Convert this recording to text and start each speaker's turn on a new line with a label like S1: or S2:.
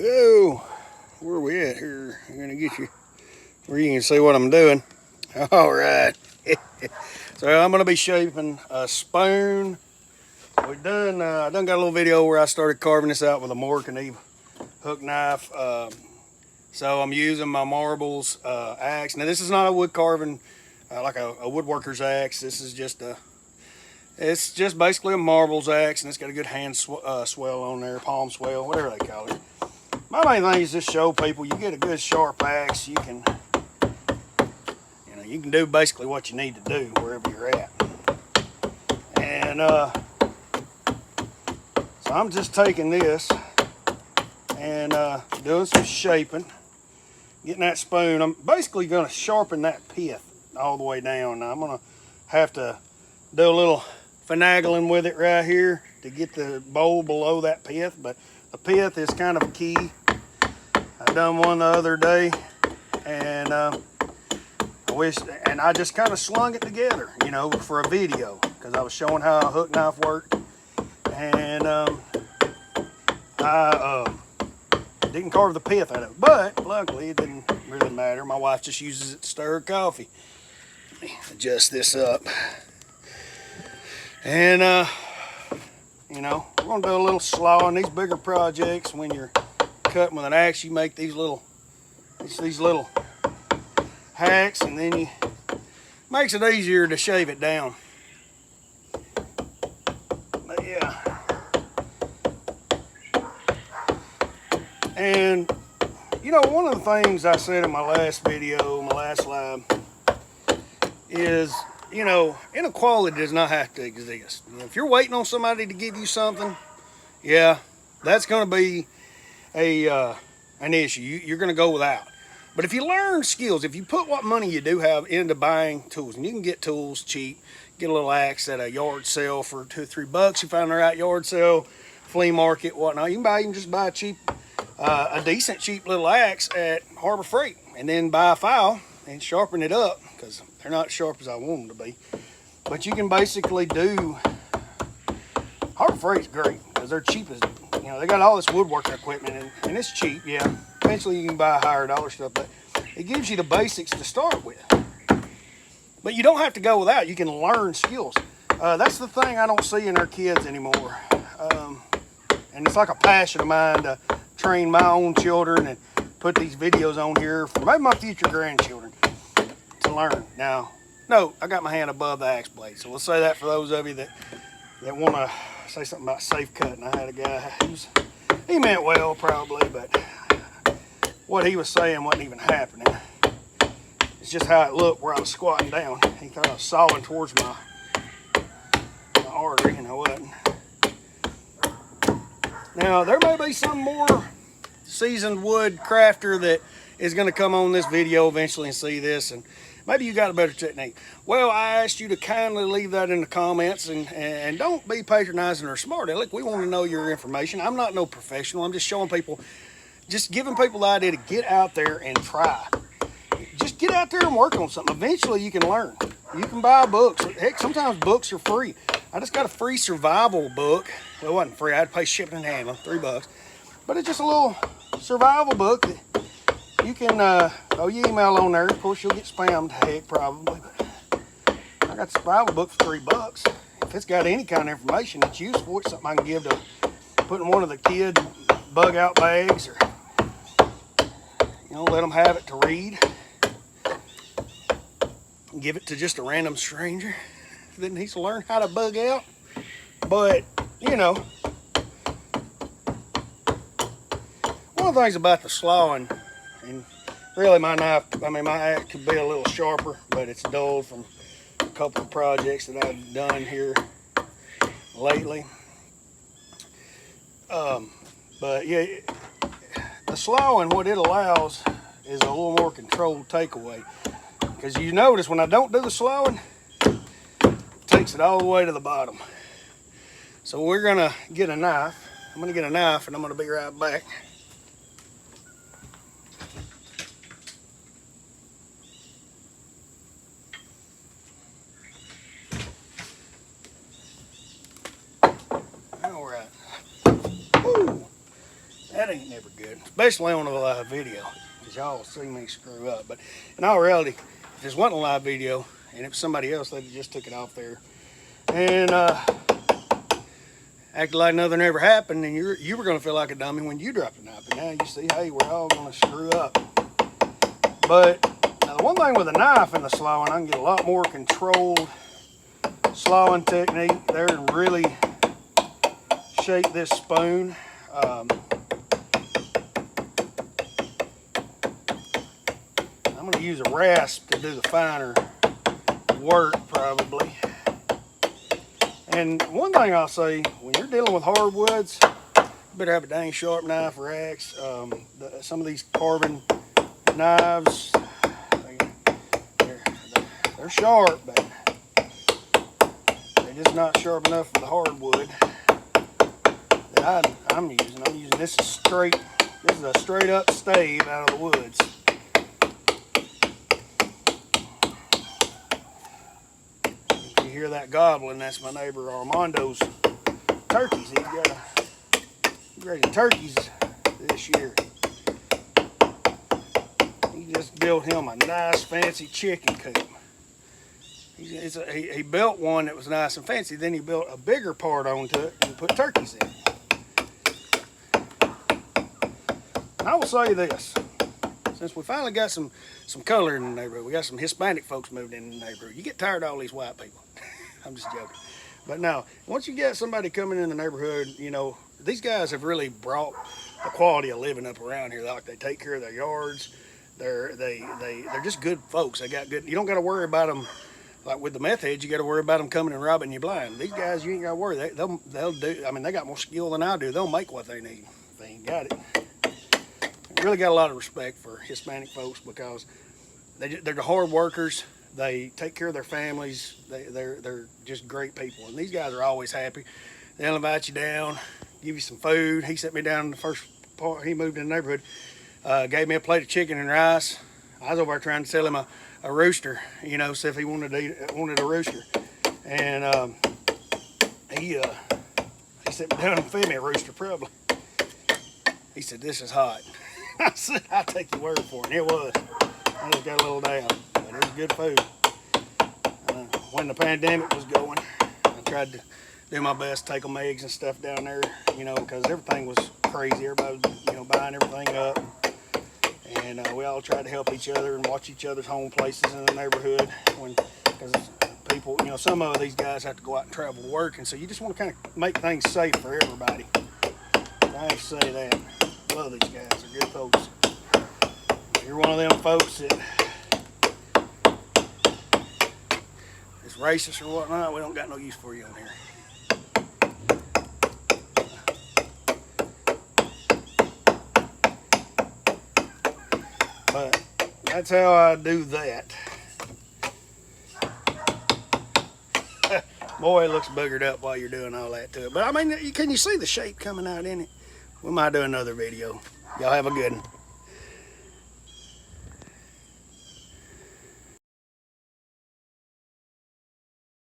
S1: Oh, where are we at here? I'm gonna get you where you can see what I'm doing. All right. So I'm gonna be shaping a spoon. I done got a little video where I started carving this out with a Mork and Eve hook knife. So I'm using my marbles axe. Now this is not a wood carving like a woodworker's axe. This is it's just basically a marbles axe, and it's got a good hand swell on there, palm swell, whatever they call it. My main thing is just show people you get a good sharp axe, you can do basically what you need to do wherever you're at. And so I'm just taking this and doing some shaping, getting that spoon. I'm basically going to sharpen that pith all the way down. Now I'm going to have to do a little finagling with it right here to get the bowl below that pith, but the pith is kind of key. I done one the other day, and I just kind of slung it together, for a video, because I was showing how a hook knife worked, and I didn't carve the pith out of it, but luckily it didn't really matter. My wife just uses it to stir her coffee. Let me adjust this up, and we're gonna do a little slaw on these bigger projects. When you're cutting with an axe, you make these little hacks, and then you makes it easier to shave it down. But yeah, and one of the things I said in my last video, my last live, is inequality does not have to exist. If you're waiting on somebody to give you something, yeah, that's going to be an issue. You're going to go without. But if you learn skills, if you put what money you do have into buying tools, and you can get tools cheap, get a little axe at a yard sale for $2 or $3. You find the right yard sale, flea market, whatnot. You can just buy a decent cheap little axe at Harbor Freight, and then buy a file and sharpen it up, because they're not as sharp as I want them to be. But you can basically do. Harbor Freight's great because they're cheap as, they got all this woodworking equipment, and it's cheap, yeah. Eventually you can buy higher dollar stuff, but it gives you the basics to start with. But you don't have to go without. You can learn skills. That's the thing I don't see in our kids anymore. And it's like a passion of mine to train my own children and put these videos on here for maybe my future grandchildren to learn. Now, no, I got my hand above the axe blade, so we'll say that for those of you that want to say something about safe cutting. I had a guy, he meant well probably, but what he was saying wasn't even happening. It's just how it looked where I was squatting down. He thought I was sawing towards my artery, and I wasn't. Now, there may be some more seasoned wood crafter that is going to come on this video eventually and see this, and maybe you got a better technique. Well, I asked you to kindly leave that in the comments, and don't be patronizing or smart aleck. We want to know your information. I'm not no professional. I'm just showing people, just giving people the idea to get out there and try. Just get out there and work on something. Eventually you can learn. You can buy books. Heck, sometimes books are free. I just got a free survival book. Well, it wasn't free. I had to pay shipping and handling, $3. But it's just a little survival book that you can throw your email on there. Of course, you'll get spammed, heck, probably. But I got the survival book for $3. If it's got any kind of information that's useful, it's something I can give to put in one of the kids' bug out bags, or let them have it to read. Give it to just a random stranger that needs to learn how to bug out. But one of the things about the slawing, and really my knife, my axe could be a little sharper, but it's dulled from a couple of projects that I've done here lately. But yeah, the slawing, what it allows is a little more controlled takeaway. Because you notice when I don't do the slawing, it takes it all the way to the bottom. So we're gonna get a knife. I'm gonna get a knife, and I'm gonna be right back. All right. Woo. That that ain't never good, especially on a live video, because y'all see me screw up. But in all reality, if this wasn't a live video and it was somebody else, they'd just took it off there and acted like nothing ever happened, and you were going to feel like a dummy when you dropped a knife. And now you see, hey, we're all going to screw up. But now the one thing with a knife and the slawing, I can get a lot more controlled slawing technique there and really shape this spoon. I'm going to use a rasp to do the finer work probably. And one thing I'll say, when you're dealing with hardwoods, you better have a dang sharp knife or axe. Some of these carbon knives, they're sharp, but they're just not sharp enough for the hardwood that I'm using. This is straight. This is a straight up stave out of the woods. If you hear that gobbling, that's my neighbor Armando's turkeys. He's got raising turkeys this year. He just built him a nice fancy chicken coop. He built one that was nice and fancy, then he built a bigger part onto it and put turkeys in it. And I will say this, since we finally got some color in the neighborhood, we got some Hispanic folks moved in the neighborhood, you get tired of all these white people. I'm just joking. But now, once you get somebody coming in the neighborhood, you know, these guys have really brought the quality of living up around here. Like, they take care of their yards. They're just good folks. They got good. You don't got to worry about them. Like with the meth heads, you got to worry about them coming and robbing you blind. These guys, you ain't got to worry. They'll do. I mean, they got more skill than I do. They'll make what they need. If they ain't got it. I really got a lot of respect for Hispanic folks because they're the hard workers. They take care of their families. They're just great people. And these guys are always happy. They'll invite you down, give you some food. He set me down in the first part. He moved in the neighborhood. Gave me a plate of chicken and rice. I was over there trying to sell him a rooster, you know, see if he wanted a rooster. And he set me down and fed me a rooster probably. He said, "This is hot." I said, "I'll take your word for it." And it was. I just got a little down, but it was good food. When the pandemic was going, I tried to do my best to take them eggs and stuff down there, you know, because everything was crazy. Everybody was, you know, buying everything up. And we all tried to help each other and watch each other's home places in the neighborhood. Because people, you know, some of these guys have to go out and travel to work. And so you just want to kind of make things safe for everybody. I have to say that. Love these guys. They're good folks. If you're one of them folks that is racist or whatnot, we don't got no use for you on here. But that's how I do that. Boy, it looks boogered up while you're doing all that to it. But I mean, can you see the shape coming out in it? We might do another video. Y'all have a good one.